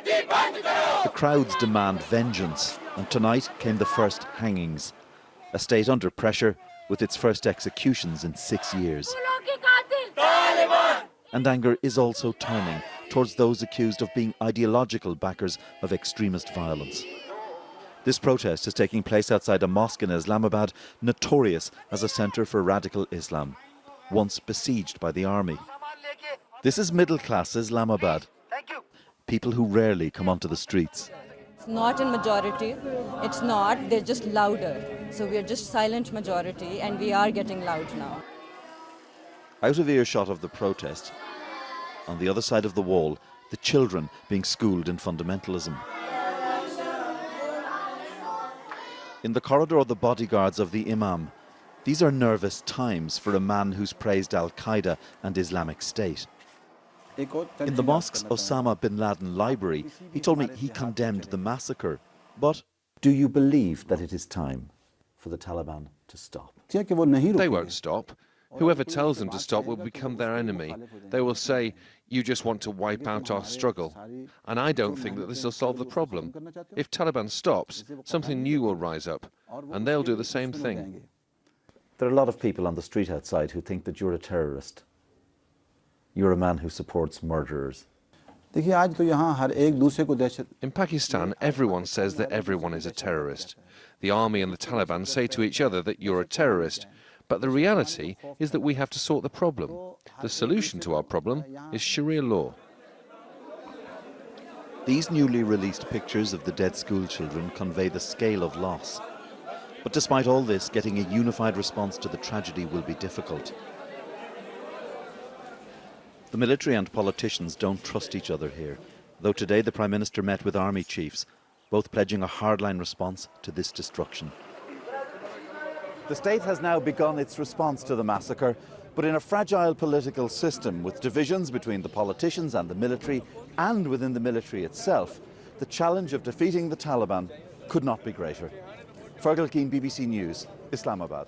The crowds demand vengeance, and tonight came the first hangings. A state under pressure with its first executions in 6 years. And anger is also turning towards those accused of being ideological backers of extremist violence. This protest is taking place outside a mosque in Islamabad, notorious as a centre for radical Islam, once besieged by the army. This is middle-class Islamabad, people who rarely come onto the streets. It's not in majority, it's not, they're just louder. So we're just silent majority and we are getting loud now. Out of earshot of the protest, on the other side of the wall, the children being schooled in fundamentalism. In the corridor, the bodyguards of the Imam. These are nervous times for a man who's praised Al-Qaeda and Islamic State. In the mosque's Osama bin Laden library, he told me he condemned the massacre. But do you believe that it is time for the Taliban to stop? They won't stop. Whoever tells them to stop will become their enemy. They will say, you just want to wipe out our struggle. And I don't think that this will solve the problem. If Taliban stops, something new will rise up, and they'll do the same thing. There are a lot of people on the street outside who think that you're a terrorist. You're a man who supports murderers. In Pakistan, everyone says that everyone is a terrorist. The army and the Taliban say to each other that you're a terrorist. But the reality is that we have to sort the problem. The solution to our problem is Sharia law. These newly released pictures of the dead school children convey the scale of loss. But despite all this, getting a unified response to the tragedy will be difficult. The military and politicians don't trust each other here, though today the Prime Minister met with army chiefs, both pledging a hardline response to this destruction. The state has now begun its response to the massacre, but in a fragile political system with divisions between the politicians and the military and within the military itself, the challenge of defeating the Taliban could not be greater. Fergal Keane, BBC News, Islamabad.